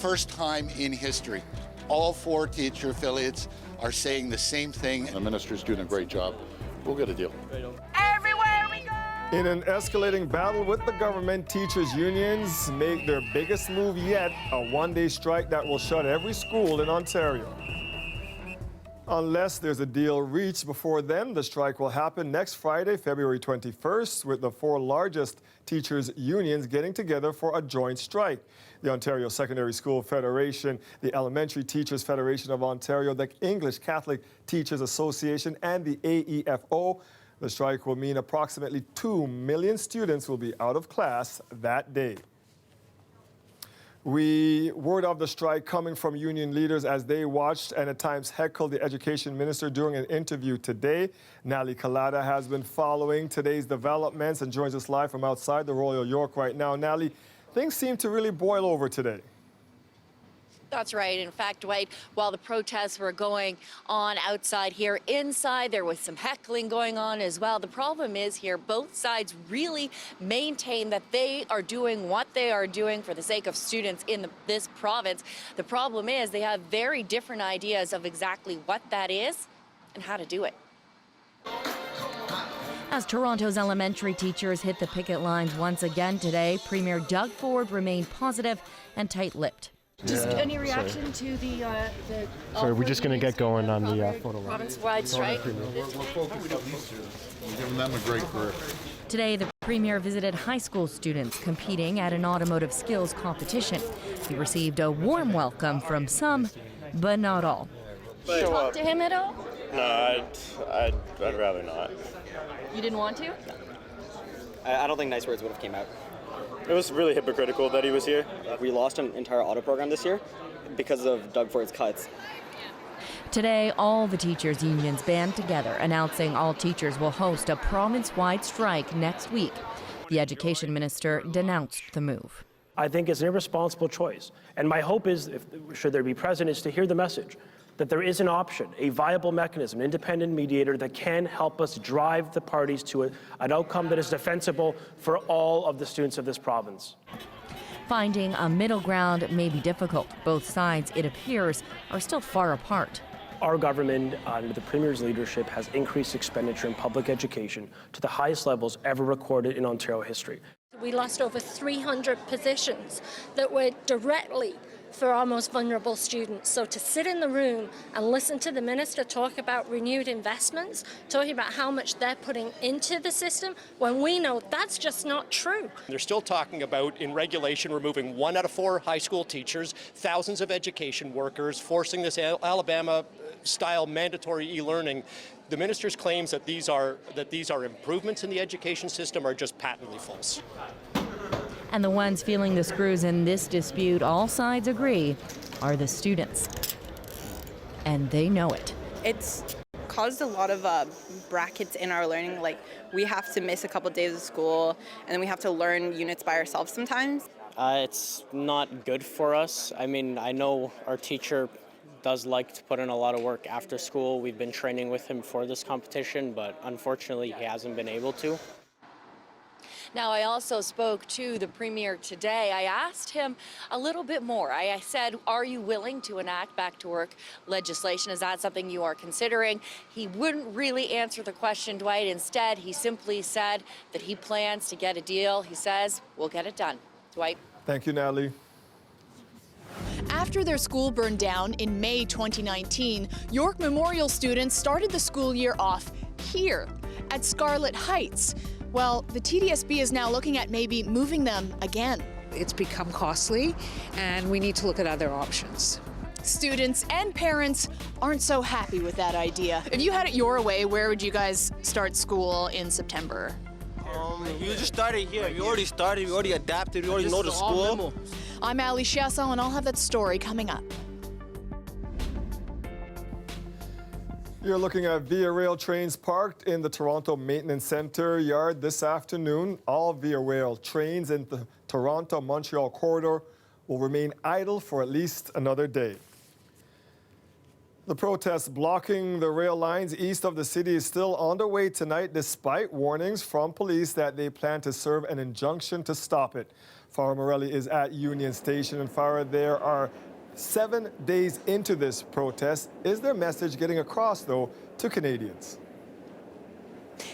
first time in history. All 4 teacher affiliates are saying the same thing. The minister's doing a great job. We'll get a deal. Everywhere we go! In an escalating battle with the government, teachers' unions make their biggest move yet, a one-day strike that will shut every school in Ontario. Unless there's a deal reached before then, the strike will happen next Friday, February 21st, with the 4 largest teachers' unions getting together for a joint strike. The Ontario Secondary School Federation, the Elementary Teachers Federation of Ontario, the English Catholic Teachers Association, and the AEFO. The strike will mean approximately 2 million students will be out of class that day. Word of the strike coming from union leaders as they watched and at times heckled the education minister during an interview today. Nally Kalada has been following today's developments and joins us live from outside the Royal York right now. Nally, things seem to really boil over today. That's right. In fact, Dwight, while the protests were going on outside here, inside there was some heckling going on as well. The problem is here, both sides really maintain that they are doing what they are doing for the sake of students in this province. The problem is they have very different ideas of exactly what that is and how to do it. As Toronto's elementary teachers hit the picket lines once again today, Premier Doug Ford remained positive and tight-lipped. Just any reaction to the Sorry, we're just going to get going on the photo line. Province-wide strike. We're focused on these two. We're giving them a great career. Today, the Premier visited high school students competing at an automotive skills competition. He received a warm welcome from some, but not all. Did you talk to him at all? No, I'd rather not. You didn't want to? I don't think nice words would have came out. It was really hypocritical that he was here. We lost an entire auto program this year because of Doug Ford's cuts. Today, all the teachers' unions band together, announcing all teachers will host a province-wide strike next week. The education minister denounced the move. I think it's an irresponsible choice. And my hope is, should there be present, is to hear the message that there is an option, a viable mechanism, an independent mediator that can help us drive the parties to an outcome that is defensible for all of the students of this province. Finding a middle ground may be difficult. Both sides, it appears, are still far apart. Our government, under the Premier's leadership, has increased expenditure in public education to the highest levels ever recorded in Ontario history. We lost over 300 positions that were directly for our most vulnerable students. So to sit in the room and listen to the minister talk about renewed investments, talking about how much they're putting into the system, when we know that's just not true. They're still talking about, in regulation, removing 1 out of 4 high school teachers, thousands of education workers, forcing this Alabama-style mandatory e-learning. The minister's claims that these are improvements in the education system are just patently false. And the ones feeling the screws in this dispute, all sides agree, are the students. And they know it. It's caused a lot of brackets in our learning. Like, we have to miss a couple days of school, and then we have to learn units by ourselves sometimes. It's not good for us. I mean, I know our teacher does like to put in a lot of work after school. We've been training with him for this competition, but unfortunately he hasn't been able to. Now, I also spoke to the Premier today. I asked him a little bit more. I said, are you willing to enact back-to-work legislation? Is that something you are considering? He wouldn't really answer the question, Dwight. Instead, he simply said that he plans to get a deal. He says, we'll get it done. Dwight. Thank you, Natalie. After their school burned down in May 2019, York Memorial students started the school year off here at Scarlett Heights. Well, the TDSB is now looking at maybe moving them again. It's become costly, and we need to look at other options. Students and parents aren't so happy with that idea. If you had it your way, where would you guys start school in September? We just started here. We already started, we already adapted, we already know the school. I'm Ali Chiasso, and I'll have that story coming up. You're looking at Via Rail trains parked in the Toronto Maintenance Centre yard this afternoon. All Via Rail trains in the Toronto-Montreal corridor will remain idle for at least another day. The protest blocking the rail lines east of the city is still underway tonight, despite warnings from police that they plan to serve an injunction to stop it. Farah Morelli is at Union Station, and Farah, there are 7 days into this protest. Is their message getting across, though, to Canadians?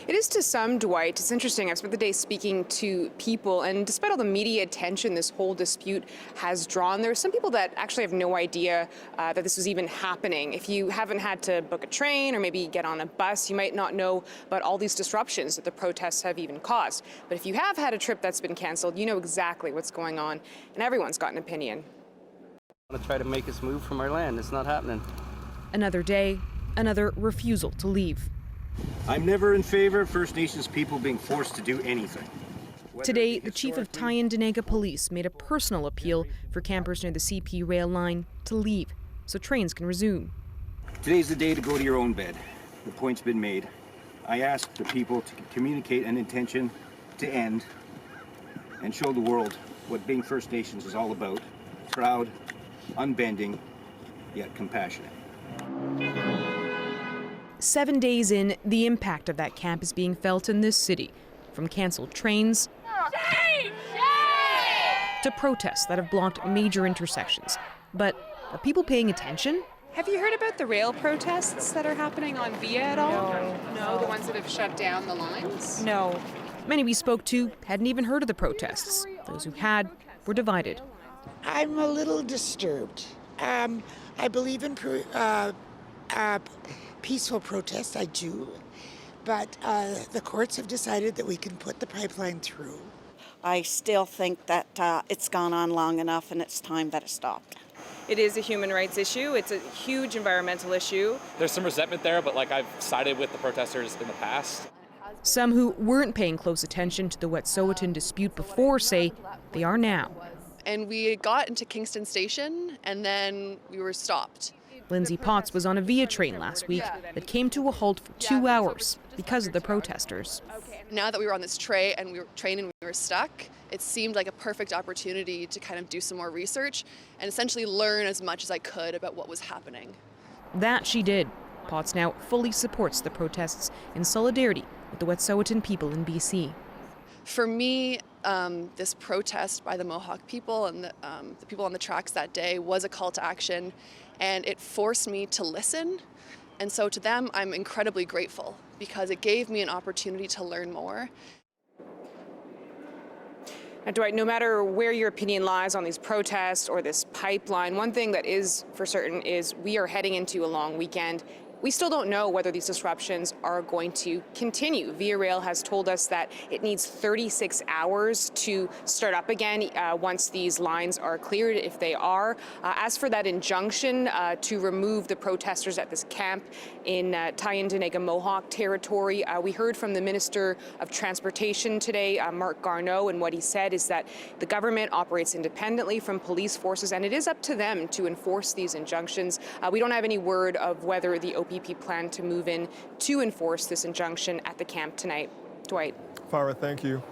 It is to some, Dwight. It's interesting. I've spent the day speaking to people, and despite all the media attention this whole dispute has drawn, there are some people that actually have no idea that this was even happening. If you haven't had to book a train or maybe get on a bus, you might not know about all these disruptions that the protests have even caused. But if you have had a trip that's been canceled, you know exactly what's going on, and everyone's got an opinion. I want to try to make us move from our land. It's not happening. Another day, another refusal to leave. I'm never in favor of First Nations people being forced to do anything. Today, the chief of Tyne-Danica Police made a personal appeal for campers near the CP rail line to leave so trains can resume. Today's the day to go to your own bed. The point's been made. I ask the people to communicate an intention to end and show the world what being First Nations is all about. Proud, unbending, yet compassionate. 7 days in, the impact of that camp is being felt in this city, from canceled trains to protests that have blocked major intersections. But are people paying attention? Have you heard about the rail protests that are happening on Via at all? No, the ones that have shut down the lines? No. Many we spoke to hadn't even heard of the protests. Those who had were divided. I'm a little disturbed. I believe in peaceful protest, I do, but the courts have decided that we can put the pipeline through. I still think that it's gone on long enough and it's time that it stopped. It is a human rights issue. It's a huge environmental issue. There's some resentment there, but I've sided with the protesters in the past. Some who weren't paying close attention to the Wet'suwet'en dispute before say they are now. And we got into Kingston Station and then we were stopped. Lindsay Potts was on a Via train last week that came to a halt for 2 hours because of the protesters. Now that we were on this train and we were stuck, it seemed like a perfect opportunity to kind of do some more research and essentially learn as much as I could about what was happening. That she did. Potts now fully supports the protests in solidarity with the Wet'suwet'en people in BC. For me, this protest by the Mohawk people and the people on the tracks that day was a call to action, and it forced me to listen. And so to them, I'm incredibly grateful because it gave me an opportunity to learn more. Now, Dwight, no matter where your opinion lies on these protests or this pipeline, one thing that is for certain is we are heading into a long weekend. We still don't know whether these disruptions are going to continue. Via Rail has told us that it needs 36 hours to start up again once these lines are cleared, if they are. As for that injunction to remove the protesters at this camp in Tyne-Danica Mohawk territory, we heard from the Minister of Transportation today, Mark Garneau, and what he said is that the government operates independently from police forces, and it is up to them to enforce these injunctions. We don't have any word of whether the OPP plan to move in to enforce this injunction at the camp tonight. Dwight. Farah, thank you.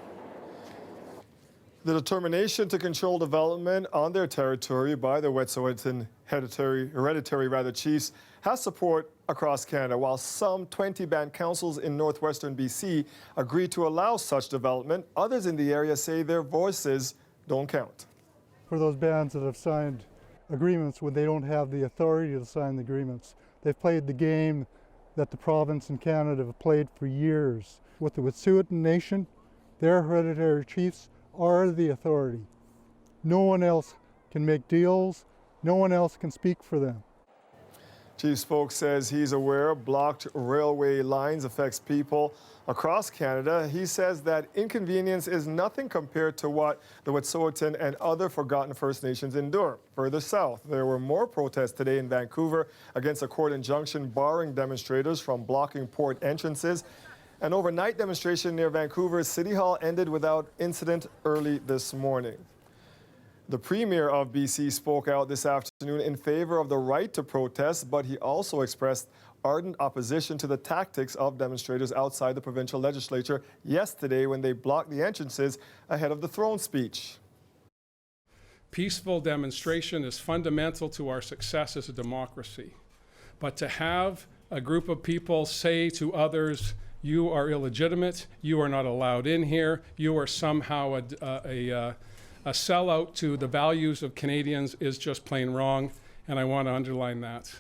The determination to control development on their territory by the Wet'suwet'en hereditary chiefs has support across Canada, while some 20 band councils in northwestern BC agreed to allow such development. Others in the area say their voices don't count. For those bands that have signed agreements when they don't have the authority to sign the agreements, they've played the game that the province and Canada have played for years. With the Wet'suwet'en Nation, their hereditary chiefs are the authority. No one else can make deals. No one else can speak for them. Chief Spoke says he's aware blocked railway lines affects people across Canada. He says that inconvenience is nothing compared to what the Wet'suwet'en and other forgotten First Nations endure. Further south, there were more protests today in Vancouver against a court injunction barring demonstrators from blocking port entrances. An overnight demonstration near Vancouver's City Hall ended without incident early this morning. The Premier of BC spoke out this afternoon in favor of the right to protest, but he also expressed ardent opposition to the tactics of demonstrators outside the provincial legislature yesterday when they blocked the entrances ahead of the throne speech. Peaceful demonstration is fundamental to our success as a democracy. But to have a group of people say to others, you are illegitimate, you are not allowed in here, you are somehow a sellout to the values of Canadians is just plain wrong, and I want to underline that.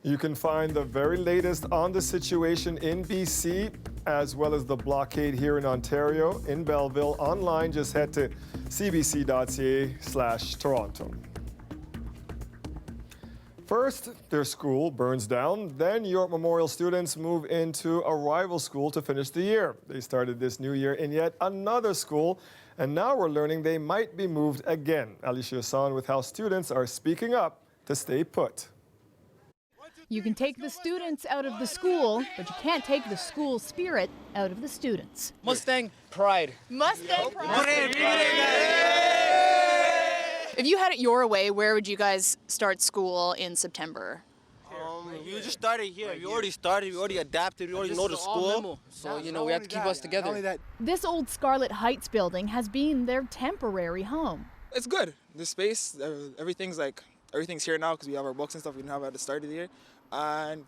You can find the very latest on the situation in BC, as well as the blockade here in Ontario, in Belleville, online. Just head to cbc.ca/Toronto. First, their school burns down. Then York Memorial students move into a rival school to finish the year. They started this new year in yet another school, and now we're learning they might be moved again. Alicia Hassan with how students are speaking up to stay put. You can take the students out of the school, but you can't take the school spirit out of the students. Mustang pride. Mustang pride. If you had it your way, where would you guys start school in September? We just started here. We already started. We already adapted. We already know the school. So, you know, we have to keep us together. This old Scarlet Heights building has been their temporary home. It's good. The space, everything's here now because we have our books and stuff we didn't have at the start of the year. And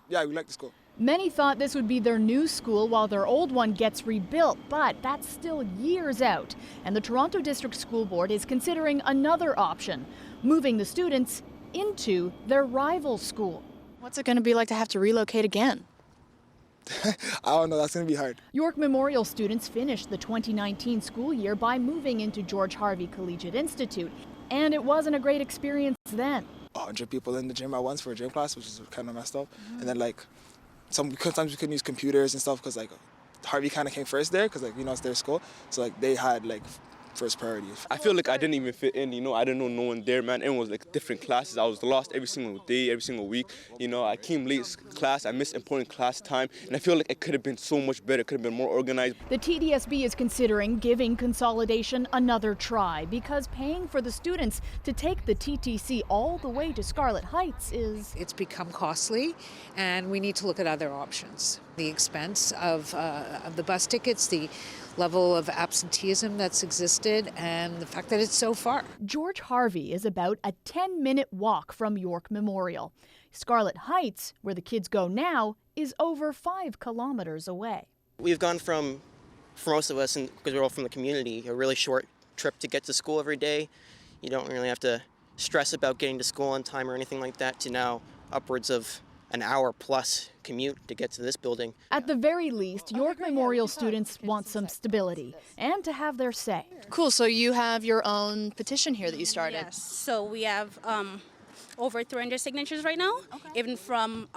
yeah, we like the school. Many thought this would be their new school while their old one gets rebuilt, but that's still years out. And the Toronto District School Board is considering another option, moving the students into their rival school. What's it going to be like to have to relocate again? I don't know, that's going to be hard. York Memorial students finished the 2019 school year by moving into George Harvey Collegiate Institute, and it wasn't a great experience then. 100 people in the gym at once for a gym class, which is kind of messed up. And then sometimes we couldn't use computers and stuff because Harvey kind of came first there because it's their school. So they had first priority. I feel like I didn't even fit in, I didn't know no one there, man. Everyone was different classes. I was lost every single day, every single week. I came late to class, I missed important class time, and I feel like it could have been so much better, it could have been more organized. The TDSB is considering giving consolidation another try because paying for the students to take the TTC all the way to Scarlet Heights is... It's become costly, and we need to look at other options. The expense of the bus tickets, the level of absenteeism that's existed, and the fact that it's so far. George Harvey is about a 10-minute walk from York Memorial. Scarlet Heights, where the kids go now, is over 5 kilometers away. We've gone from, for most of us, and because we're all from the community, a really short trip to get to school every day. You don't really have to stress about getting to school on time or anything like that, to now upwards of an hour plus commute to get to this building. At the very least, York Memorial students want some stability and to have their say. Cool, so you have your own petition here that you started. Yes, so we have over 300 signatures right now, even from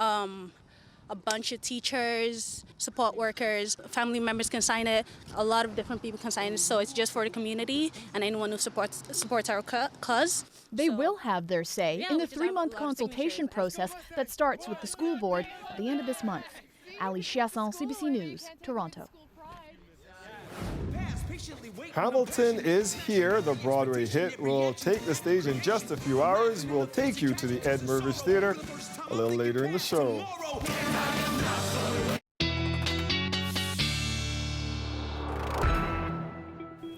a bunch of teachers, support workers, family members can sign it, a lot of different people can sign it, so it's just for the community and anyone who supports our cause. They will have their say in the 3-month consultation process that starts with the school board at the end of this month. Alicia Hassan, CBC News, Toronto. Hamilton is here. The Broadway hit will take the stage in just a few hours. We'll take you to the Ed Mirvish Theatre a little later in the show.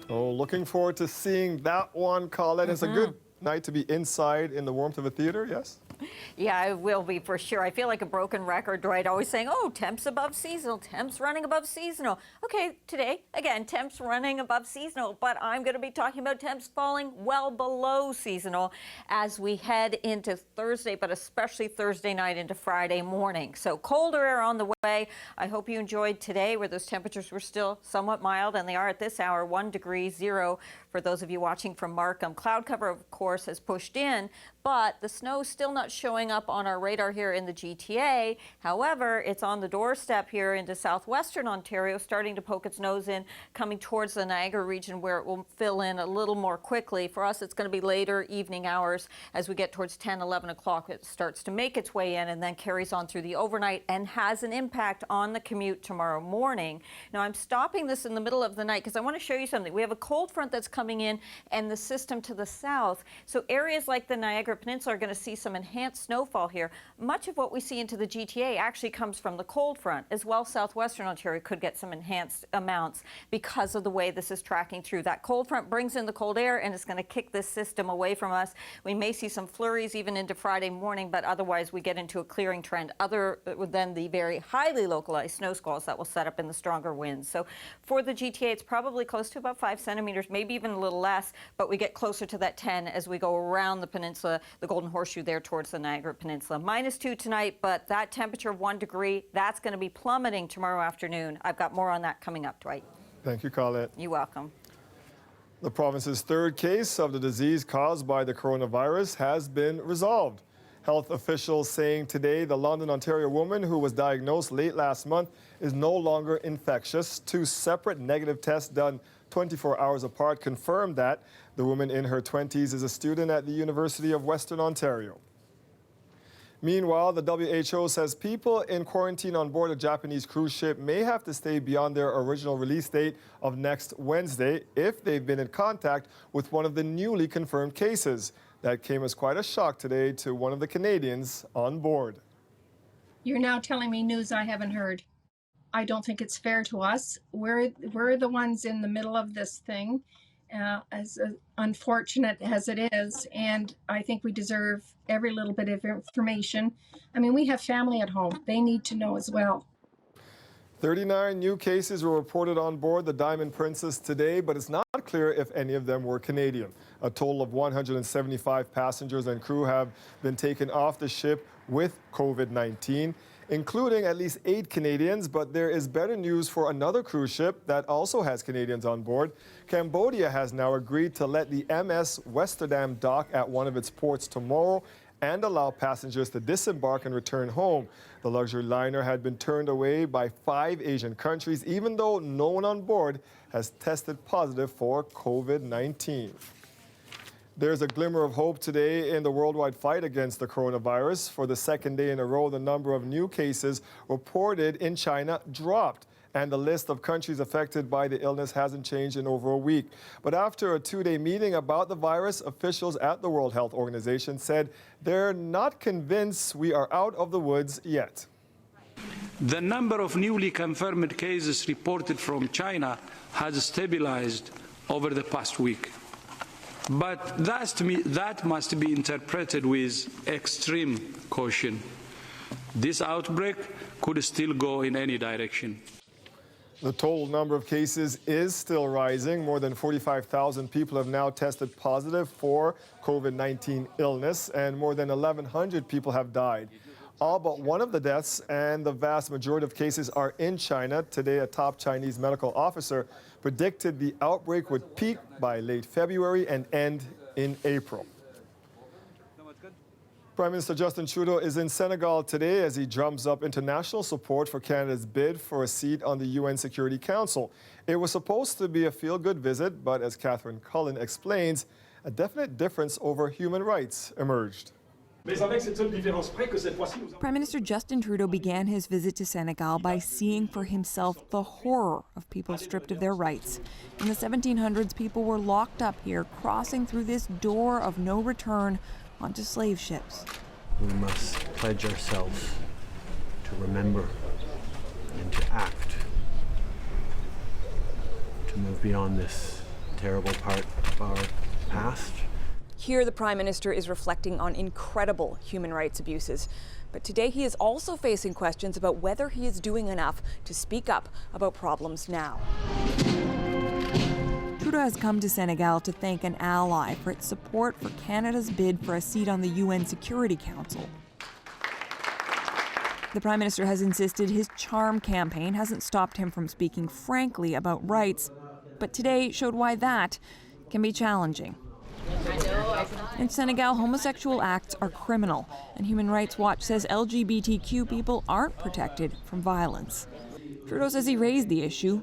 Oh, looking forward to seeing that one, Colette. It's a good night to be inside in the warmth of a theater, yes? Yeah, it will be for sure. I feel like a broken record, right? Always saying, oh, temps above seasonal, temps running above seasonal. Okay, today, again, temps running above seasonal, but I'm going to be talking about temps falling well below seasonal as we head into Thursday, but especially Thursday night into Friday morning. So colder air on the way. I hope you enjoyed today where those temperatures were still somewhat mild, and they are at this hour 1 degree 0 for those of you watching from Markham. Cloud cover, of course, has pushed in, but the snow is still not showing up on our radar here in the GTA. However, it's on the doorstep here into southwestern Ontario, starting to poke its nose in, coming towards the Niagara region where it will fill in a little more quickly. For us, it's going to be later evening hours as we get towards 10, 11 o'clock. It starts to make its way in and then carries on through the overnight and has an impact on the commute tomorrow morning. Now, I'm stopping this in the middle of the night because I want to show you something. We have a cold front that's coming coming in and the system to the south. So areas like the Niagara Peninsula are going to see some enhanced snowfall here. Much of what we see into the GTA actually comes from the cold front. As well, southwestern Ontario could get some enhanced amounts because of the way this is tracking through. That cold front brings in the cold air and it's going to kick this system away from us. We may see some flurries even into Friday morning, but otherwise we get into a clearing trend other than the very highly localized snow squalls that will set up in the stronger winds. So for the GTA, it's probably close to about 5 centimeters, maybe even a little less, but we get closer to that 10 as we go around the peninsula, the Golden Horseshoe there towards the Niagara Peninsula. -2 tonight, but that temperature of 1 degree, that's going to be plummeting tomorrow afternoon. I've got more on that coming up, Dwight. Thank you, Colette. You're welcome. The province's third case of the disease caused by the coronavirus has been resolved. Health officials saying today the London, Ontario woman who was diagnosed late last month is no longer infectious. 2 separate negative tests done 24 hours apart confirmed that the woman in her 20s is a student at the University of Western Ontario. Meanwhile, the WHO says people in quarantine on board a Japanese cruise ship may have to stay beyond their original release date of next Wednesday if they've been in contact with one of the newly confirmed cases. That came as quite a shock today to one of the Canadians on board. You're now telling me news I haven't heard. I don't think it's fair to us. We're the ones in the middle of this thing, as unfortunate as it is, and I think we deserve every little bit of information. I mean, we have family at home. They need to know as well. 39 new cases were reported on board the Diamond Princess today, but it's not clear if any of them were Canadian. A total of 175 passengers and crew have been taken off the ship with COVID-19, including at least 8 Canadians, but there is better news for another cruise ship that also has Canadians on board. Cambodia has now agreed to let the MS Westerdam dock at one of its ports tomorrow and allow passengers to disembark and return home. The luxury liner had been turned away by 5 Asian countries, even though no one on board has tested positive for COVID-19. There's a glimmer of hope today in the worldwide fight against the coronavirus. For the second day in a row, the number of new cases reported in China dropped, and the list of countries affected by the illness hasn't changed in over a week. But after a 2-day meeting about the virus, officials at the World Health Organization said they're not convinced we are out of the woods yet. The number of newly confirmed cases reported from China has stabilized over the past week. But that must be interpreted with extreme caution. This outbreak could still go in any direction. The total number of cases is still rising. More than 45,000 people have now tested positive for COVID-19 illness, and more than 1,100 people have died. All but one of the deaths and the vast majority of cases are in China. Today, a top Chinese medical officer predicted the outbreak would peak by late February and end in April. Prime Minister Justin Trudeau is in Senegal today as he drums up international support for Canada's bid for a seat on the UN Security Council. It was supposed to be a feel-good visit, but as Catherine Cullen explains, a definite difference over human rights emerged. Prime Minister Justin Trudeau began his visit to Senegal by seeing for himself the horror of people stripped of their rights. In the 1700s, people were locked up here, crossing through this door of no return onto slave ships. We must pledge ourselves to remember and to act, to move beyond this terrible part of our past. Here, the Prime Minister is reflecting on incredible human rights abuses. But today he is also facing questions about whether he is doing enough to speak up about problems now. Trudeau has come to Senegal to thank an ally for its support for Canada's bid for a seat on the UN Security Council. The Prime Minister has insisted his charm campaign hasn't stopped him from speaking frankly about rights, but today showed why that can be challenging. In Senegal, homosexual acts are criminal, and Human Rights Watch says LGBTQ people aren't protected from violence. Trudeau says he raised the issue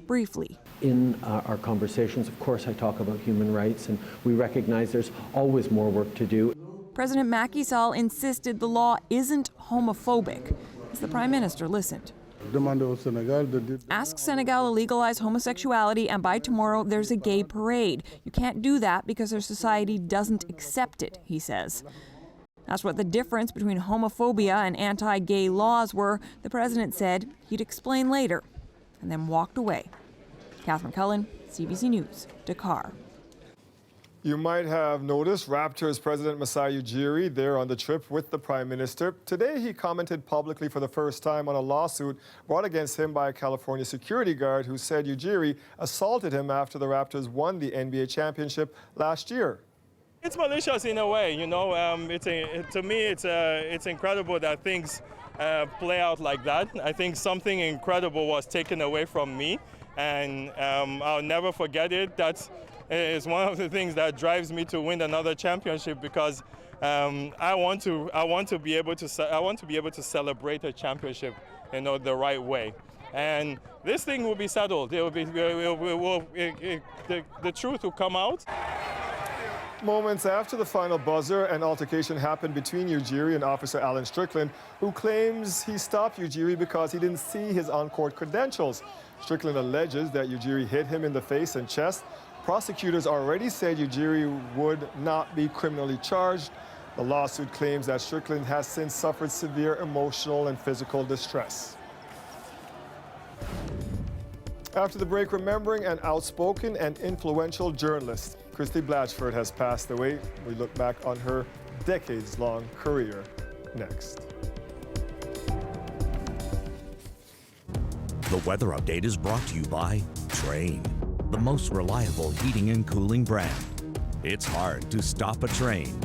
briefly. In our conversations, of course, I talk about human rights, and we recognize there's always more work to do. President Macky Sall insisted the law isn't homophobic, as the Prime Minister listened. Ask Senegal to legalize homosexuality, and by tomorrow there's a gay parade. You can't do that because our society doesn't accept it, he says. Asked what the difference between homophobia and anti-gay laws were, the president said he'd explain later, and then walked away. Catherine Cullen, CBC News, Dakar. You might have noticed Raptors president Masai Ujiri there on the trip with the Prime Minister. Today, he commented publicly for the first time on a lawsuit brought against him by a California security guard who said Ujiri assaulted him after the Raptors won the NBA championship last year. It's malicious in a way, you know. To me, it's incredible that things play out like that. I think something incredible was taken away from me, and I'll never forget it. It's one of the things that drives me to win another championship, because I want to be able to celebrate a championship, you know, the right way. And this thing will be settled. It will be, the truth will come out. Moments after the final buzzer, an altercation happened between Ujiri and Officer Alan Strickland, who claims he stopped Ujiri because he didn't see his on-court credentials. Strickland alleges that Ujiri hit him in the face and chest. Prosecutors already said Ujiri would not be criminally charged. The lawsuit claims that Strickland has since suffered severe emotional and physical distress. After the break, remembering an outspoken and influential journalist. Christy Blatchford has passed away. We look back on her decades-long career next. The weather update is brought to you by Train, the most reliable heating and cooling brand. It's hard to stop a train.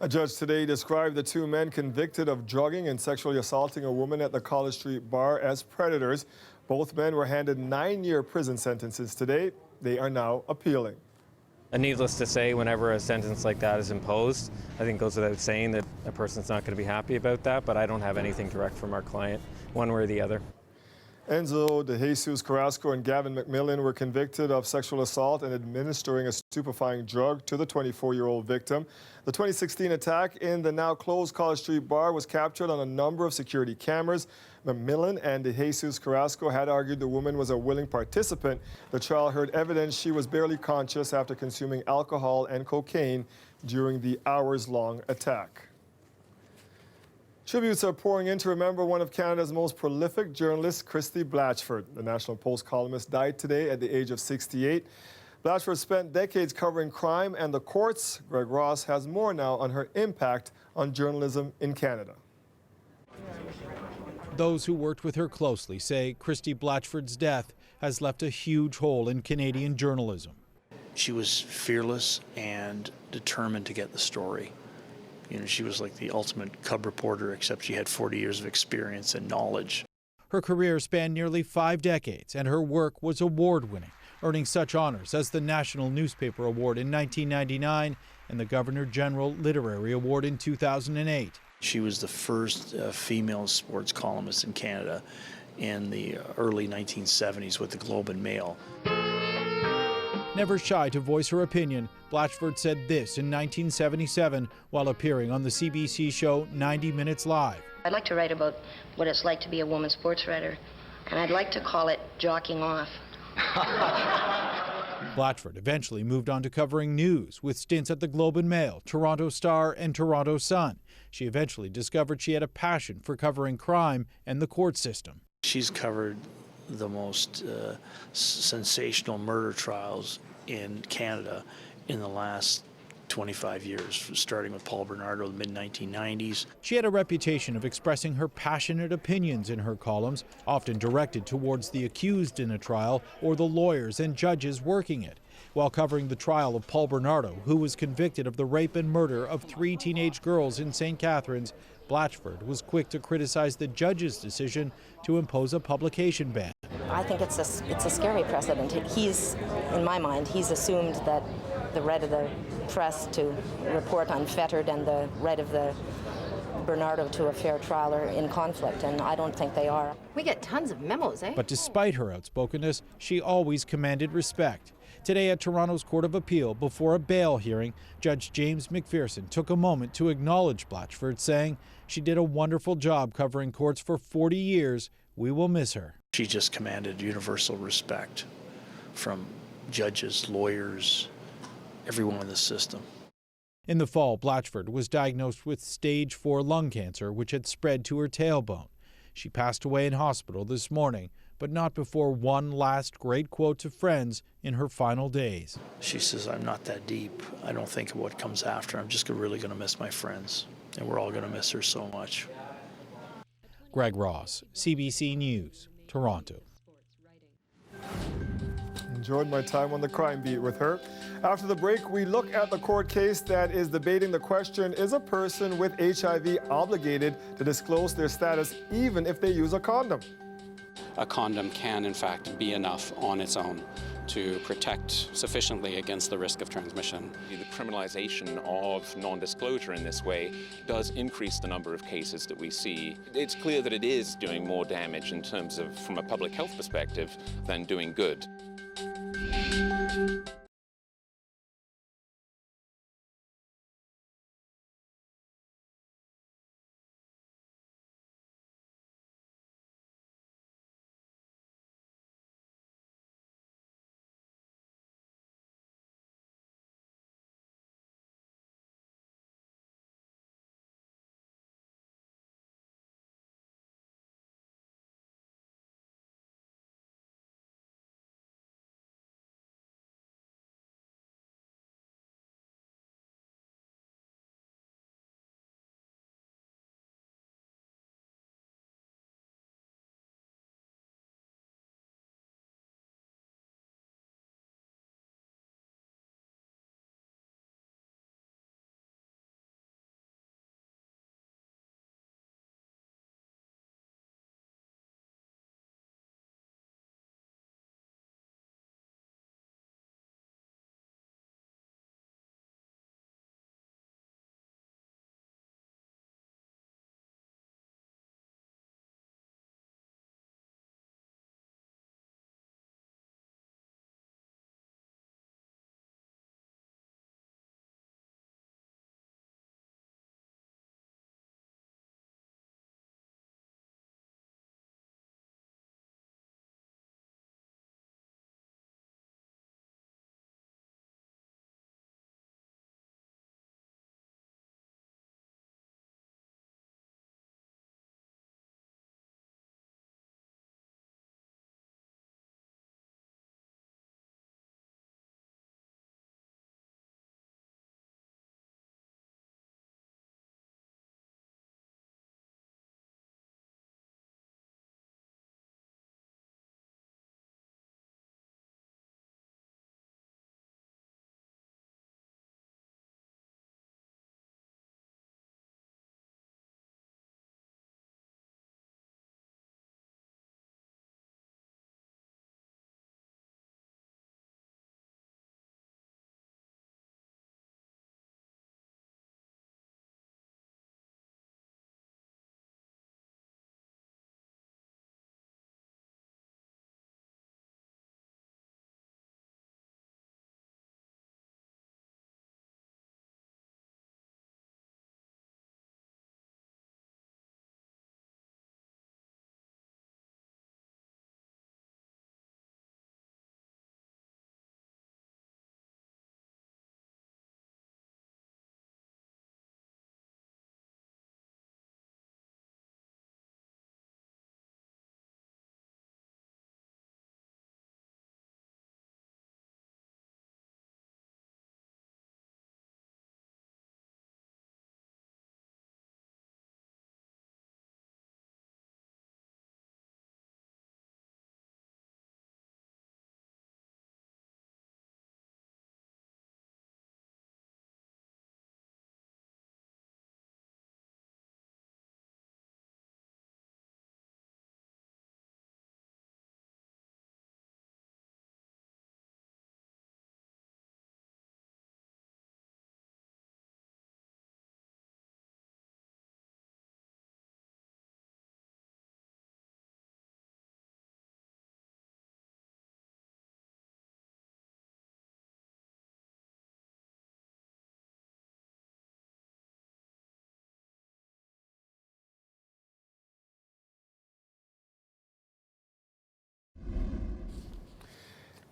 A judge today described the two men convicted of drugging and sexually assaulting a woman at the College Street bar as predators. Both men were handed 9-year prison sentences today. They are now appealing. Needless to say, whenever a sentence like that is imposed, I think it goes without saying that a person's not going to be happy about that, but I don't have anything direct from our client, one way or the other. Enzo De Jesus Carrasco and Gavin McMillan were convicted of sexual assault and administering a stupefying drug to the 24-year-old victim. The 2016 attack in the now closed College Street bar was captured on a number of security cameras. McMillan and De Jesus Carrasco had argued the woman was a willing participant. The trial heard evidence she was barely conscious after consuming alcohol and cocaine during the hours-long attack. Tributes are pouring in to remember one of Canada's most prolific journalists, Christy Blatchford. The National Post columnist died today at the age of 68. Blatchford spent decades covering crime and the courts. Greg Ross has more now on her impact on journalism in Canada. Those who worked with her closely say Christy Blatchford's death has left a huge hole in Canadian journalism. She was fearless and determined to get the story. You know, she was like the ultimate cub reporter, except she had 40 years of experience and knowledge. Her career spanned nearly 5 decades, and her work was award-winning, earning such honors as the National Newspaper Award in 1999 and the Governor General Literary Award in 2008. She was the first female sports columnist in Canada in the early 1970s with the Globe and Mail. Never shy to voice her opinion, Blatchford said this in 1977 while appearing on the CBC show 90 Minutes Live. I'd like to write about what it's like to be a woman sports writer, and I'd like to call it Jocking Off. Blatchford eventually moved on to covering news with stints at the Globe and Mail, Toronto Star, and Toronto Sun. She eventually discovered she had a passion for covering crime and the court system. She's covered the most sensational murder trials in Canada in the last 25 years, starting with Paul Bernardo in the mid-1990s. She had a reputation of expressing her passionate opinions in her columns, often directed towards the accused in a trial or the lawyers and judges working it. While covering the trial of Paul Bernardo, who was convicted of the rape and murder of 3 teenage girls in St. Catharines, Blatchford was quick to criticize the judge's decision to impose a publication ban. I think it's a scary precedent. In my mind, he's assumed that the right of the press to report unfettered and the right of the Bernardo to a fair trial are in conflict, and I don't think they are. We get tons of memos, eh? But despite her outspokenness, she always commanded respect. Today at Toronto's Court of Appeal, before a bail hearing, Judge James McPherson took a moment to acknowledge Blatchford, saying she did a wonderful job covering courts for 40 years. We will miss her. She just commanded universal respect from judges, lawyers, everyone in the system. In the fall, Blatchford was diagnosed with stage 4 lung cancer, which had spread to her tailbone. She passed away in hospital this morning, but not before one last great quote to friends in her final days. She says, "I'm not that deep. I don't think of what comes after. I'm just really going to miss my friends, and we're all going to miss her so much." Greg Ross, CBC News, Toronto. Enjoyed my time on the crime beat with her. After the break, we look at the court case that is debating the question, is a person with HIV obligated to disclose their status even if they use a condom? A condom can, in fact, be enough on its own to protect sufficiently against the risk of transmission. The criminalization of non-disclosure in this way does increase the number of cases that we see. It's clear that it is doing more damage in terms of, from a public health perspective, than doing good.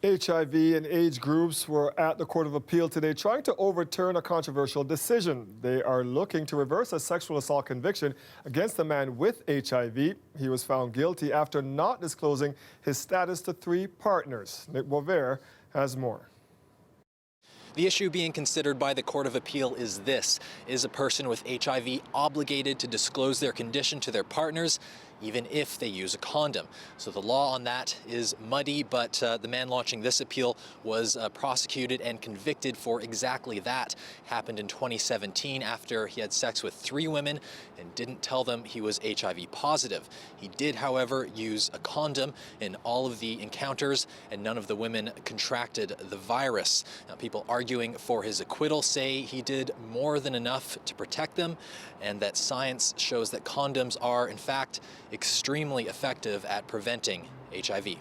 HIV and AIDS groups were at the Court of Appeal today trying to overturn a controversial decision. They are looking to reverse a sexual assault conviction against a man with HIV. He was found guilty after not disclosing his status to 3 partners. Nick Boisvert has more. The issue being considered by the Court of Appeal is this: is a person with HIV obligated to disclose their condition to their partners, even if they use a condom? So the law on that is muddy, but the man launching this appeal was prosecuted and convicted for exactly that. Happened in 2017 after he had sex with 3 women and didn't tell them he was HIV positive. He did, however, use a condom in all of the encounters, and none of the women contracted the virus. Now, people arguing for his acquittal say he did more than enough to protect them, and that science shows that condoms are, in fact, extremely effective at preventing HIV.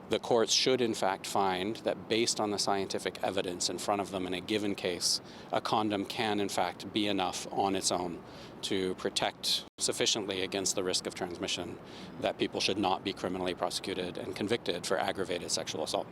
The courts should in fact find that based on the scientific evidence in front of them in a given case, a condom can in fact be enough on its own to protect sufficiently against the risk of transmission, that people should not be criminally prosecuted and convicted for aggravated sexual assault.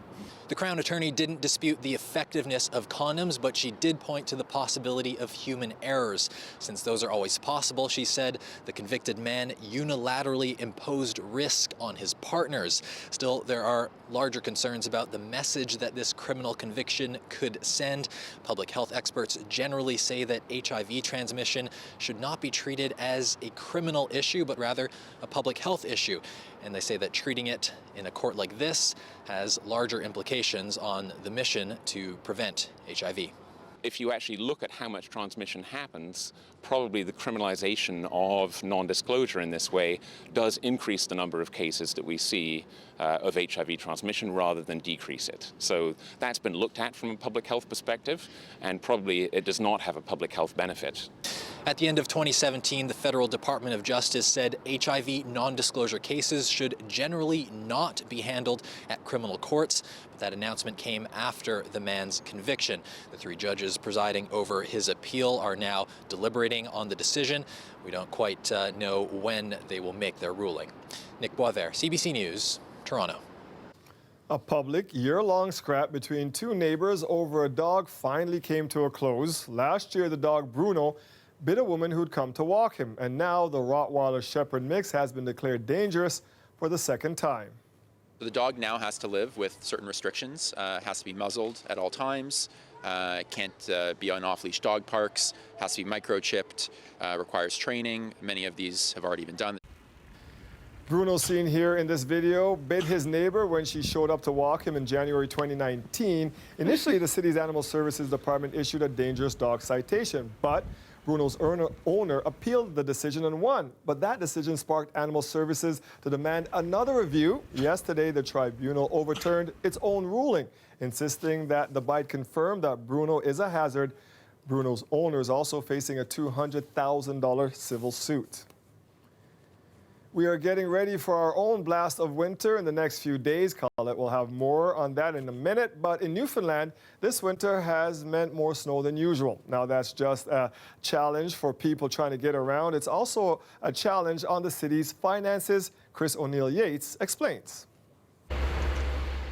The Crown Attorney didn't dispute the effectiveness of condoms, but she did point to the possibility of human errors. Since those are always possible, she said the convicted man unilaterally imposed risk on his partners. Still, there are larger concerns about the message that this criminal conviction could send. Public health experts generally say that HIV transmission should not be treated as a criminal issue, but rather a public health issue. And they say that treating it in a court like this has larger implications on the mission to prevent HIV. If you actually look at how much transmission happens, probably the criminalization of non-disclosure in this way does increase the number of cases that we see of HIV transmission rather than decrease it. So that's been looked at from a public health perspective, and probably it does not have a public health benefit. At the end of 2017, the Federal Department of Justice said HIV non-disclosure cases should generally not be handled at criminal courts, but that announcement came after the man's conviction. The 3 judges presiding over his appeal are now deliberating on the decision. We don't quite know when they will make their ruling. Nick Boisvert, CBC News, Toronto. A public year-long scrap between 2 neighbors over a dog finally came to a close. Last year, the dog Bruno bit a woman who'd come to walk him, and now the Rottweiler Shepherd mix has been declared dangerous for the 2nd time. The dog now has to live with certain restrictions, has to be muzzled at all times, can't be on off-leash dog parks, has to be microchipped, requires training. Many of these have already been done. Bruno, seen here in this video, bit his neighbor when she showed up to walk him in January 2019. Initially, the city's Animal Services Department issued a dangerous dog citation, but Bruno's owner appealed the decision and won. But that decision sparked Animal Services to demand another review. Yesterday, the tribunal overturned its own ruling, insisting that the bite confirmed that Bruno is a hazard. Bruno's owner is also facing a $200,000 civil suit. We are getting ready for our own blast of winter in the next few days. Colette will have more on that in a minute. But in Newfoundland, this winter has meant more snow than usual. Now, that's just a challenge for people trying to get around. It's also a challenge on the city's finances. Chris O'Neill-Yates explains.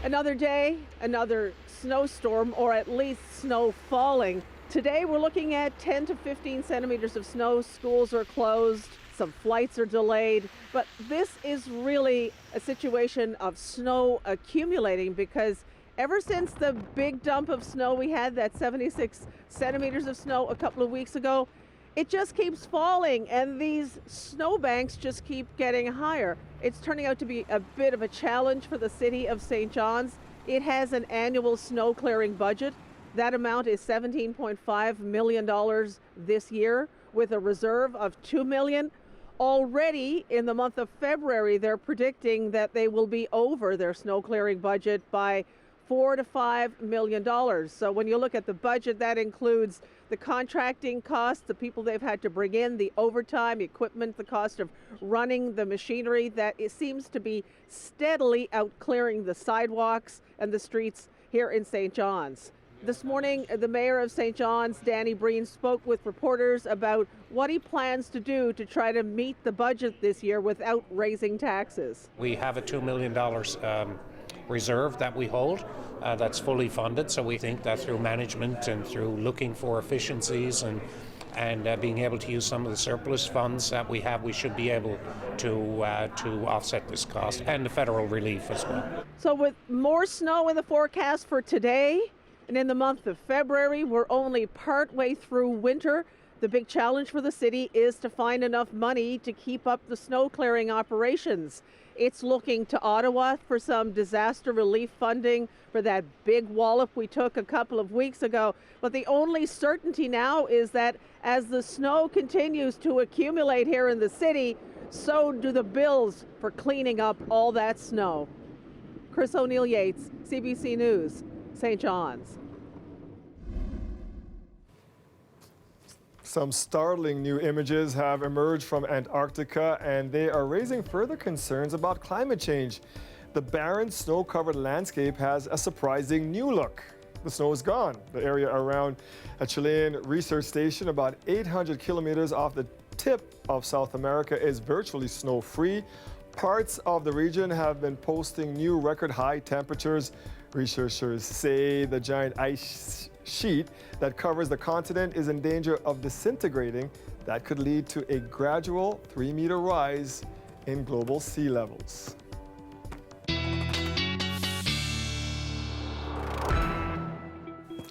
Another day, another snowstorm, or at least snow falling. Today, we're looking at 10 to 15 centimeters of snow. Schools are closed. Some flights are delayed, but this is really a situation of snow accumulating, because ever since the big dump of snow we had, that 76 centimeters of snow a couple of weeks ago, it just keeps falling, and these snowbanks just keep getting higher. It's turning out to be a bit of a challenge for the city of St. John's. It has an annual snow clearing budget. That amount is $17.5 million this year, with a reserve of $2 million. Already in the month of February, they're predicting that they will be over their snow clearing budget by $4 to $5 million. So when you look at the budget, that includes the contracting costs, the people they've had to bring in, the overtime, equipment, the cost of running the machinery, that it seems to be steadily out clearing the sidewalks and the streets here in St. John's. This morning, the mayor of St. John's, Danny Breen, spoke with reporters about what he plans to do to try to meet the budget this year without raising taxes. We have a $2 million reserve that we hold that's fully funded. So we think that through management and through looking for efficiencies and being able to use some of the surplus funds that we have, we should be able to offset this cost, and the federal relief as well. So with more snow in the forecast for today and in the month of February, we're only partway through winter. The big challenge for the city is to find enough money to keep up the snow clearing operations. It's looking to Ottawa for some disaster relief funding for that big wallop we took a couple of weeks ago. But the only certainty now is that as the snow continues to accumulate here in the city, so do the bills for cleaning up all that snow. Chris O'Neill Yates, CBC News, St. John's. Some startling new images have emerged from Antarctica, and they are raising further concerns about climate change. The barren, snow-covered landscape has a surprising new look. The snow is gone. The area around a Chilean research station about 800 kilometers off the tip of South America is virtually snow-free. Parts of the region have been posting new record-high temperatures. Researchers say the giant ice sheet that covers the continent is in danger of disintegrating. That could lead to a gradual 3-meter rise in global sea levels.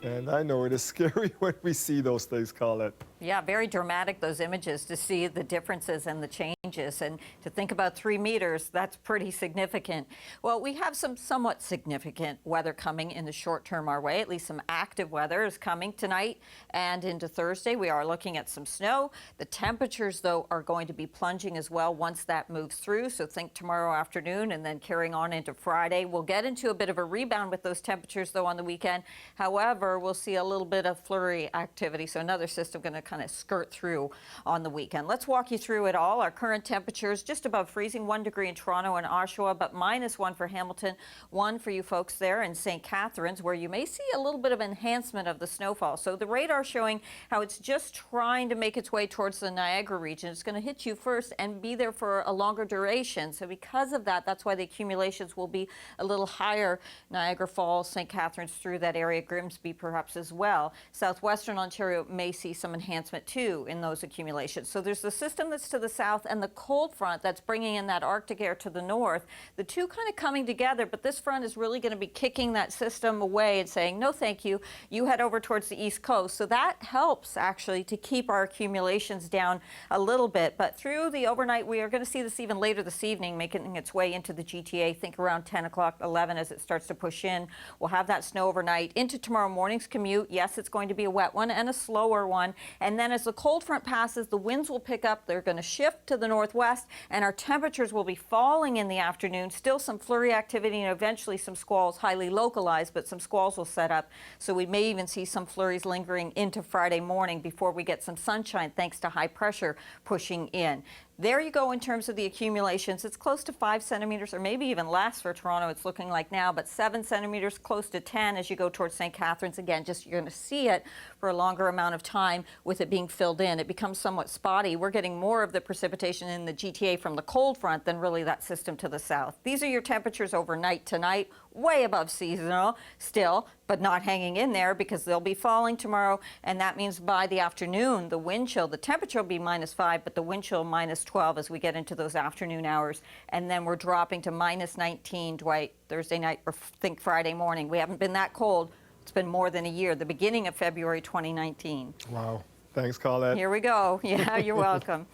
And I know it is scary when we see those things, Colette. Yeah, very dramatic, those images, to see the differences and the changes. And to think about 3 meters, that's pretty significant. Well, we have some somewhat significant weather coming in the short term our way. At least some active weather is coming tonight and into Thursday. We are looking at some snow. The temperatures, though, are going to be plunging as well once that moves through. So think tomorrow afternoon and then carrying on into Friday. We'll get into a bit of a rebound with those temperatures, though, on the weekend. However, we'll see a little bit of flurry activity. So another system going to kind of skirt through on the weekend. Let's walk you through it all. Our current temperatures just above freezing, 1 degree in Toronto and Oshawa, but -1 for Hamilton, 1 for you folks there in St. Catharines, where you may see a little bit of enhancement of the snowfall. So the radar showing how it's just trying to make its way towards the Niagara region. It's going to hit you first and be there for a longer duration. So because of that, that's why the accumulations will be a little higher. Niagara Falls, St. Catharines through that area, Grimsby perhaps as well. Southwestern Ontario may see some enhancement too in those accumulations. So there's the system that's to the south and the cold front that's bringing in that Arctic air to the north. The two kind of coming together, but this front is really going to be kicking that system away and saying, no, thank you. You head over towards the east coast. So that helps actually to keep our accumulations down a little bit. But through the overnight, we are going to see this even later this evening, making its way into the GTA. Think around 10 o'clock, 11 as it starts to push in. We'll have that snow overnight into tomorrow morning's commute. Yes, it's going to be a wet one and a slower one. And then as the cold front passes, the winds will pick up. They're going to shift to the northwest, and our temperatures will be falling in the afternoon. Still some flurry activity and eventually some squalls, highly localized, but some squalls will set up. So we may even see some flurries lingering into Friday morning before we get some sunshine, thanks to high pressure pushing in. There you go in terms of the accumulations. It's close to 5 centimeters or maybe even less for Toronto, it's looking like now, but 7 centimeters, close to 10 as you go towards St. Catharines. Again, just you're going to see it for a longer amount of time with it being filled in. It becomes somewhat spotty. We're getting more of the precipitation in the GTA from the cold front than really that system to the south. These are your temperatures overnight tonight, way above seasonal still, but not hanging in there because they'll be falling tomorrow. And that means by the afternoon, the wind chill, the temperature will be -5, but the wind chill -12 as we get into those afternoon hours. And then we're dropping to -19, Dwight, Thursday night or think Friday morning. We haven't been that cold. It's been more than a year, the beginning of February 2019. Wow. Thanks, Colette. Here we go. Yeah, you're welcome.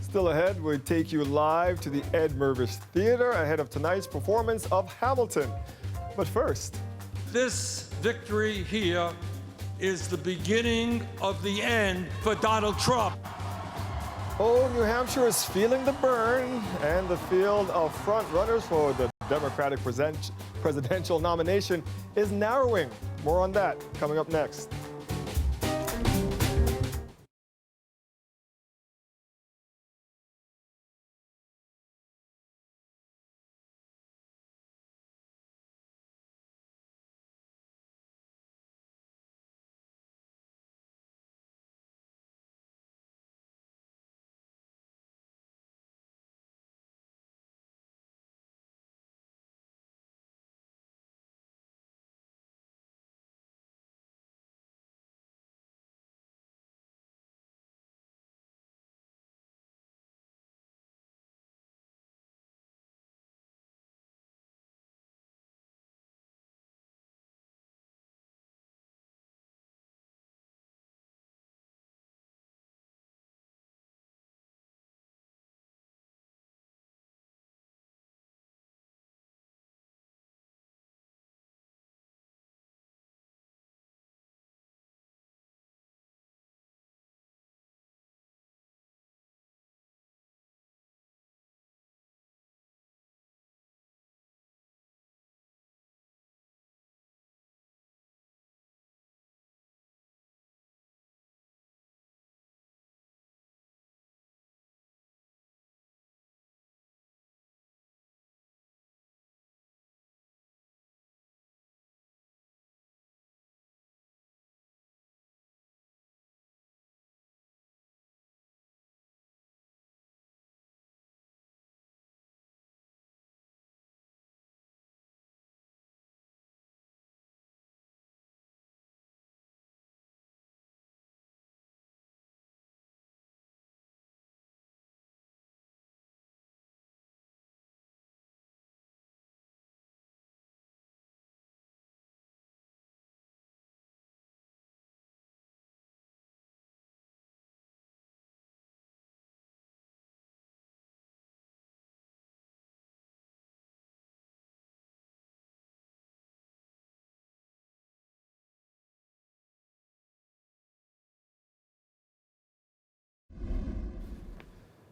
Still ahead, we take you live to the Ed Mervish Theatre ahead of tonight's performance of Hamilton. But first, This victory here is the beginning of the end for Donald Trump. oh, New Hampshire is feeling the burn, and the field of front runners for the Democratic presidential nomination is narrowing. More on that coming up next.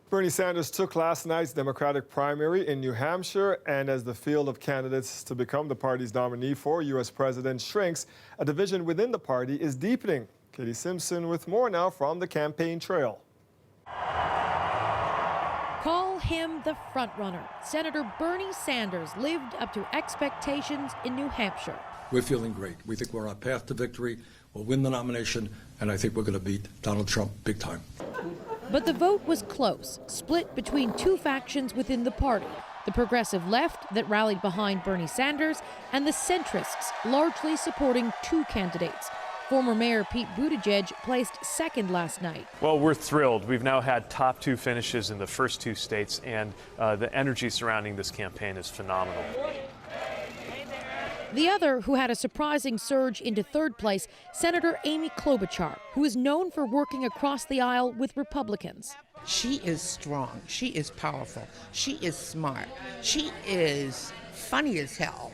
Bernie Sanders took last night's Democratic primary in New Hampshire, and as the field of candidates to become the party's nominee for U.S. president shrinks, a division within the party is deepening. Katie Simpson with more now from the campaign trail. Call him the frontrunner. Senator Bernie Sanders lived up to expectations in New Hampshire. We're feeling great. We think we're on a path to victory. We'll win the nomination, and I think we're going to beat Donald Trump big time. But the vote was close, split between two factions within the party, the progressive left that rallied behind Bernie Sanders and the centrists largely supporting two candidates. Former Mayor Pete Buttigieg placed second last night. Well, we're thrilled. We've now had top two finishes in the first two states, and the energy surrounding this campaign is phenomenal. The other, who had a surprising surge into third place, Senator Amy Klobuchar, who is known for working across the aisle with Republicans. She is strong. She is powerful. She is smart. She is funny as hell.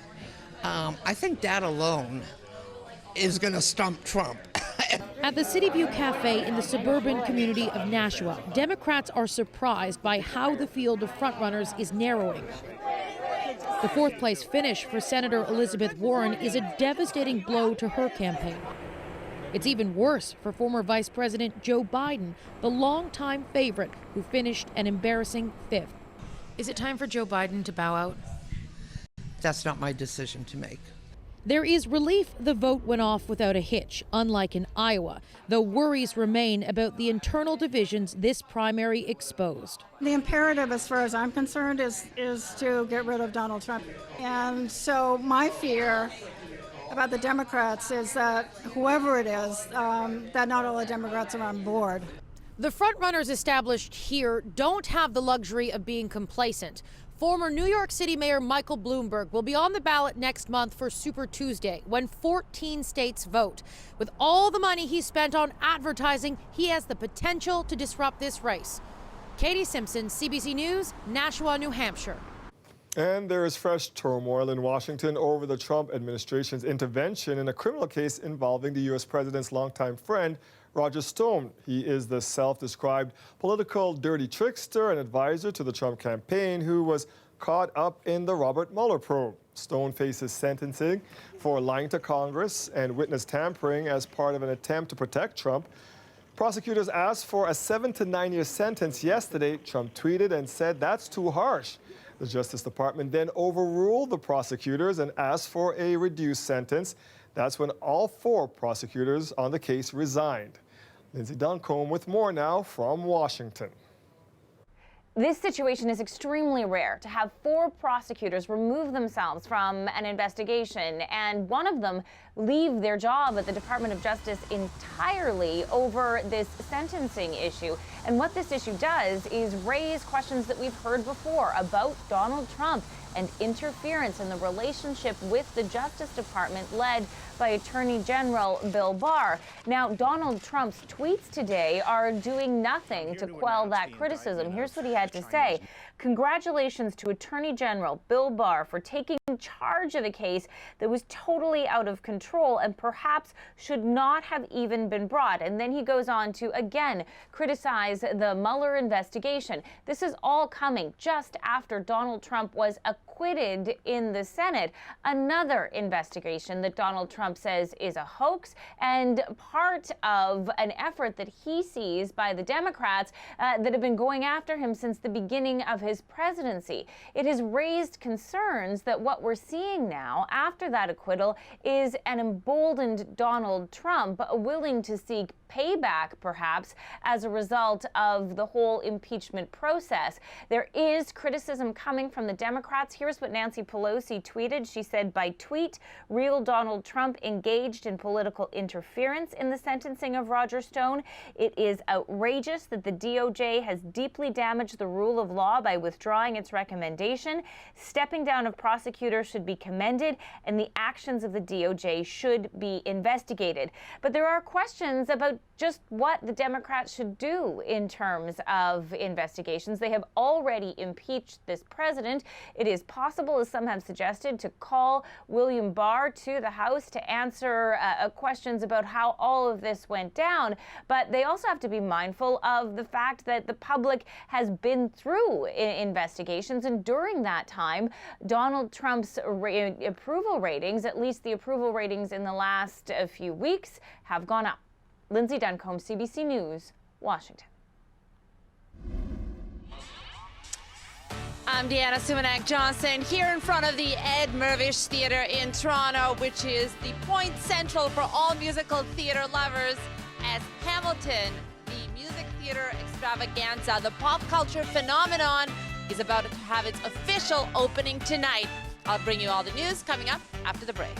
I think that alone is going to stump Trump. At the City View Cafe in the suburban community of Nashua, Democrats are surprised by how the field of frontrunners is narrowing. The fourth place finish for Senator Elizabeth Warren is a devastating blow to her campaign. It's even worse for former Vice President Joe Biden, the longtime favorite who finished an embarrassing fifth. Is it time for Joe Biden to bow out? That's not my decision to make. There is relief the vote went off without a hitch, unlike in Iowa, though worries remain about the internal divisions this primary exposed. The imperative, as far as I'm concerned, is to get rid of Donald Trump. And so my fear about the Democrats is that whoever it is, that not all the Democrats are on board. The frontrunners established here don't have the luxury of being complacent. Former New York City Mayor Michael Bloomberg will be on the ballot next month for Super Tuesday, when 14 states vote. With all the money he spent on advertising, he has the potential to disrupt this race. Katie Simpson, CBC News, Nashua, New Hampshire. And there is fresh turmoil in Washington over the Trump administration's intervention in a criminal case involving the U.S. president's longtime friend, Roger Stone. He is the self-described political dirty trickster and advisor to the Trump campaign who was caught up in the Robert Mueller probe. Stone faces sentencing for lying to Congress and witness tampering as part of an attempt to protect Trump. Prosecutors asked for a 7 to 9 year sentence yesterday. Trump tweeted and said that's too harsh. The Justice Department then overruled the prosecutors and asked for a reduced sentence. That's when all 4 prosecutors on the case resigned. Lindsay Duncombe with more now from Washington. This situation is extremely rare, to have 4 prosecutors remove themselves from an investigation and one of them leave their job at the Department of Justice entirely over this sentencing issue. And what this issue does is raise questions that we've heard before about Donald Trump and interference in the relationship with the Justice Department led by Attorney General Bill Barr. Now, Donald Trump's tweets today are doing nothing to quell that criticism. Here's what he had to say. Congratulations to Attorney General Bill Barr for taking charge of a case that was totally out of control and perhaps should not have even been brought. And then he goes on to again criticize the Mueller investigation. This is all coming just after Donald Trump was acquitted in the Senate. Another investigation that Donald Trump says is a hoax and part of an effort that he sees by the Democrats that have been going after him since the beginning of his presidency. It has raised concerns that what we're seeing now after that acquittal is an emboldened Donald Trump willing to seek payback, perhaps, as a result of the whole impeachment process. There is criticism coming from the Democrats. Here's what Nancy Pelosi tweeted. She said, by tweet, real Donald Trump engaged in political interference in the sentencing of Roger Stone. It is outrageous that the DOJ has deeply damaged the rule of law by withdrawing its recommendation. Stepping down of prosecutors should be commended, and the actions of the DOJ should be investigated. But there are questions about about just what the Democrats should do in terms of investigations. They have already impeached this president. It is possible, as some have suggested, to call William Barr to the House to answer questions about how all of this went down. But they also have to be mindful of the fact that the public has been through investigations, and during that time, Donald Trump's approval ratings, at least the approval ratings in the last few weeks, have gone up. Lindsay Duncombe, CBC News, Washington. I'm Deanna Sumanak-Johnson here in front of the Ed Mirvish Theatre in Toronto, which is the point central for all musical theatre lovers, as Hamilton, the music theatre extravaganza, the pop culture phenomenon, is about to have its official opening tonight. I'll bring you all the news coming up after the break.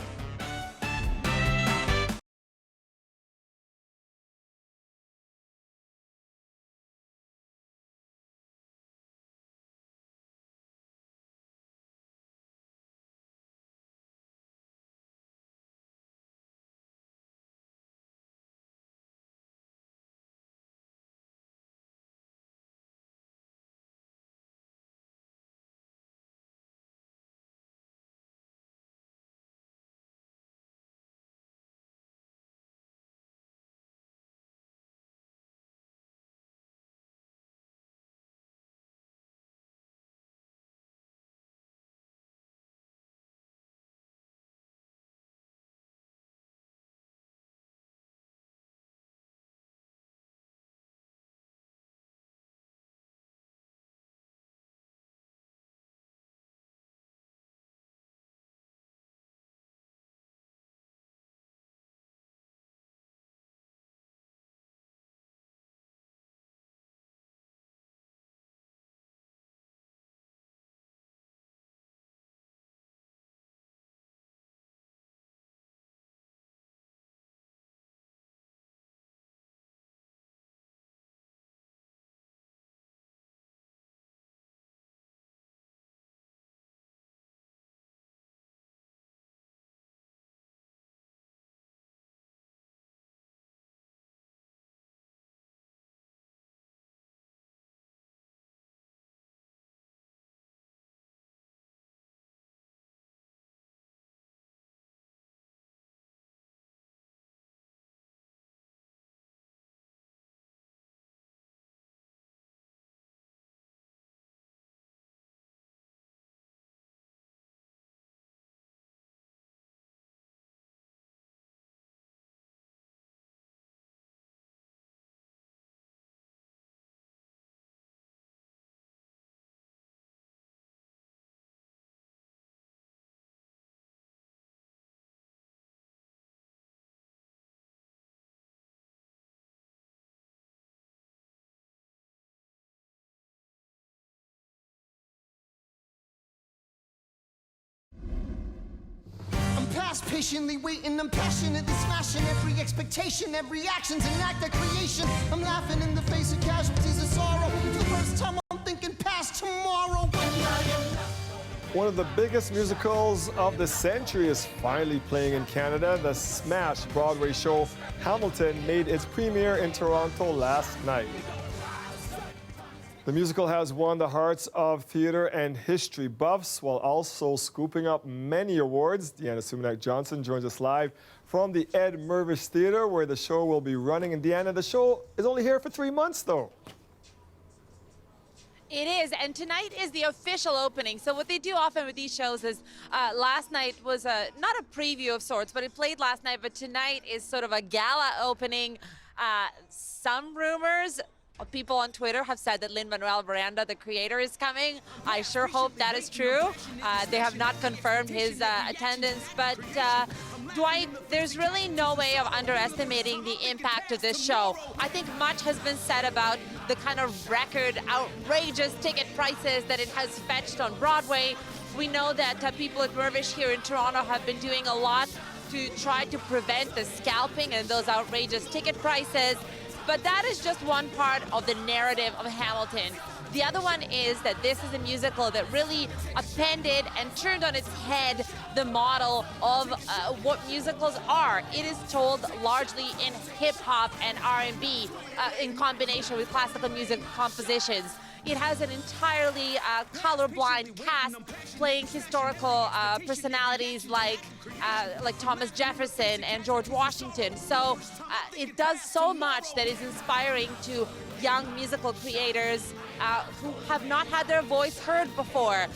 Past patiently waiting, I'm passionately smashing every expectation, every action's an act of creation. I'm laughing in the face of casualties of sorrow. For the first time I'm thinking past tomorrow. One of the biggest musicals of the century is finally playing in Canada. The smash Broadway show Hamilton made its premiere in Toronto last night. The musical has won the hearts of theater and history buffs while also scooping up many awards. Deanna Sumanak-Johnson joins us live from the Ed Mirvish Theatre, where the show will be running. And Deanna, the show is only here for 3 months, though. It is, and tonight is the official opening. So what they do often with these shows is last night was not a preview of sorts, but it played last night, but tonight is sort of a gala opening. Some rumors, people on Twitter have said that Lin-Manuel Miranda, the creator, is coming. I sure hope that is true. They have not confirmed his attendance, but Dwight, there's really no way of underestimating the impact of this show. I think much has been said about the kind of record, outrageous ticket prices that it has fetched on Broadway. We know that people at Mirvish here in Toronto have been doing a lot to try to prevent the scalping and those outrageous ticket prices. But that is just one part of the narrative of Hamilton. The other one is that this is a musical that really upended and turned on its head the model of what musicals are. It is told largely in hip-hop and R&B in combination with classical music compositions. It has an entirely colorblind cast playing historical personalities like Thomas Jefferson and George Washington. So it does so much that is inspiring to young musical creators who have not had their voice heard before.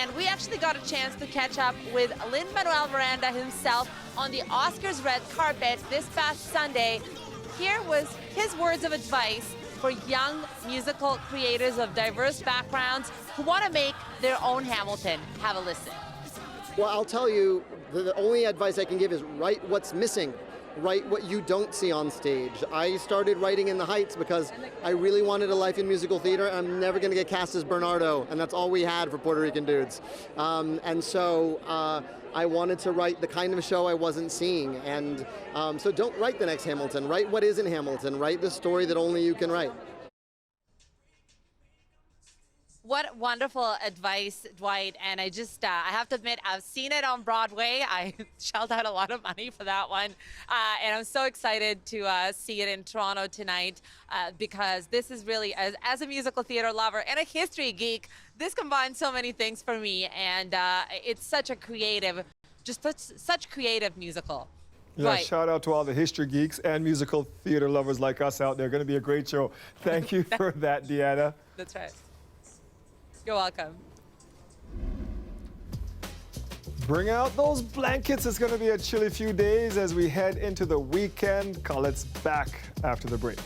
And we actually got a chance to catch up with Lin-Manuel Miranda himself on the Oscars red carpet this past Sunday. Here was his words of advice for young musical creators of diverse backgrounds who want to make their own Hamilton. Have a listen. Well, I'll tell you, the only advice I can give is write what's missing. Write what you don't see on stage. I started writing in the Heights because I really wanted a life in musical theater. I'm never going to get cast as Bernardo, and that's all we had for Puerto Rican dudes. And so I wanted to write the kind of show I wasn't seeing. And so don't write the next Hamilton. Write what isn't Hamilton. Write the story that only you can write. What wonderful advice, Dwight. And I just, I have to admit, I've seen it on Broadway. I shelled out a lot of money for that one. And I'm so excited to see it in Toronto tonight because this is really, as a musical theater lover and a history geek, this combines so many things for me. And it's such a creative, just such creative musical. Yeah, Right. shout out to all the history geeks and musical theater lovers like us out there. Going to be a great show. Thank you for that, Deanna. That's right. You're welcome. Bring out those blankets. It's going to be a chilly few days as we head into the weekend. Colette's back after the break.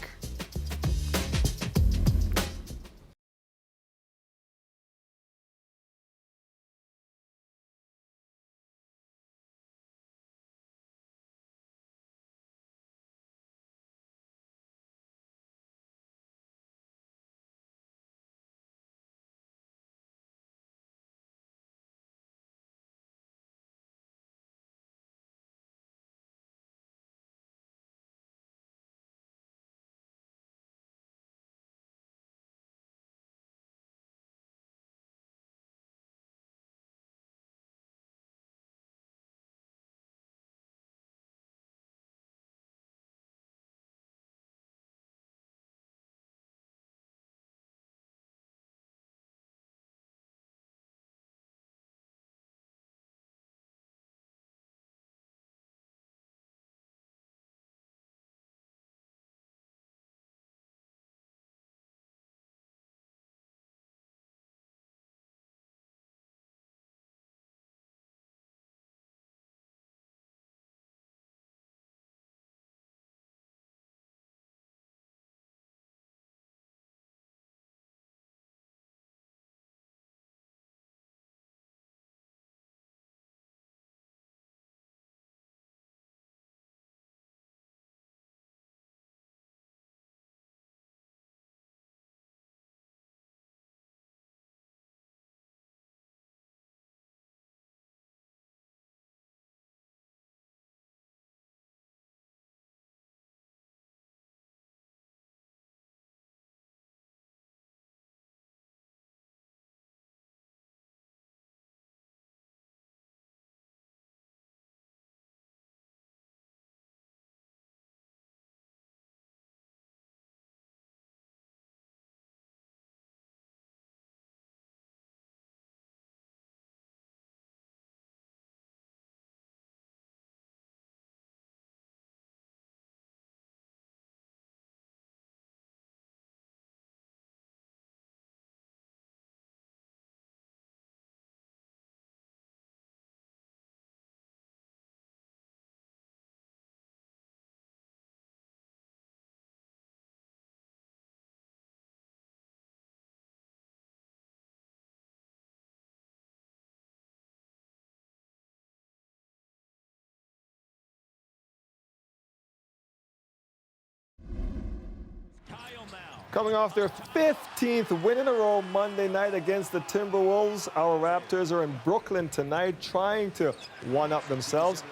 Coming off their 15th win in a row Monday night against the Timberwolves, our Raptors are in Brooklyn tonight trying to one-up themselves,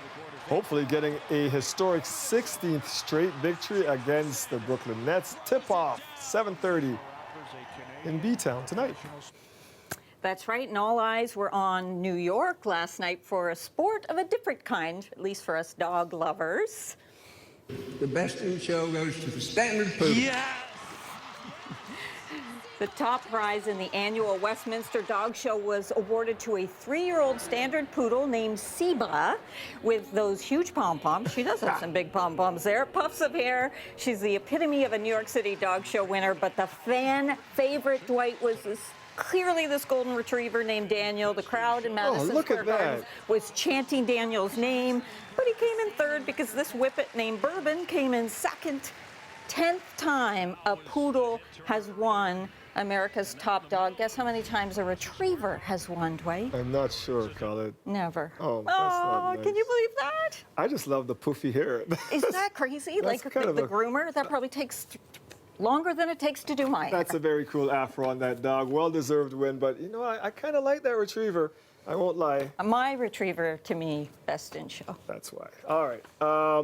hopefully getting a historic 16th straight victory against the Brooklyn Nets. Tip-off, 7:30 in B-Town tonight. That's right, and all eyes were on New York last night for a sport of a different kind, at least for us dog lovers. The best in show goes to the Standard Poodle. Yeah! The top prize in the annual Westminster Dog Show was awarded to a 3-year-old standard poodle named Siba with those huge pom-poms. She does have some big pom-poms there. Puffs of hair. She's the epitome of a New York City Dog Show winner, but the fan favorite, Dwight, was clearly this golden retriever named Daniel. The crowd in Madison Square Garden was chanting Daniel's name, but he came in third because this whippet named Bourbon came in second. 10th time a poodle has won America's top dog. Guess how many times a retriever has won, Dwight? I'm not sure, Khaled. Never. Oh, that's not nice. Can you believe that? I just love the poofy hair. Isn't that crazy? Like the groomer, that probably takes longer than it takes to do my hair. That's a very cool afro on that dog. Well-deserved win, but you know, I kind of like that retriever. I won't lie. My retriever, to me, best in show. That's why. All right.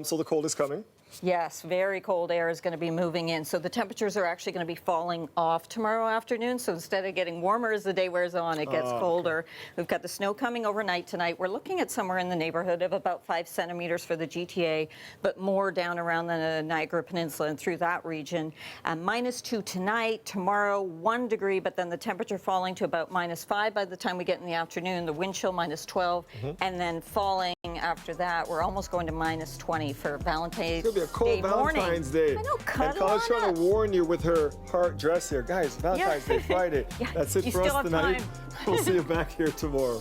So the cold is coming. Yes, very cold air is going to be moving in. So the temperatures are actually going to be falling off tomorrow afternoon. So instead of getting warmer as the day wears on, it gets colder. Okay. We've got the snow coming overnight tonight. We're looking at somewhere in the neighborhood of about 5 centimeters for the GTA, but more down around the Niagara Peninsula and through that region. -2 tonight, tomorrow 1 degree, but then the temperature falling to about -5 by the time we get in the afternoon. The wind chill -12, and then falling after that. We're almost going to -20 for Valentine's Day. A cold Valentine's Day. I know, and Kala's trying to warn you with her heart dress here. Guys, Valentine's Day Friday. That's it for us tonight. We'll see you back here tomorrow.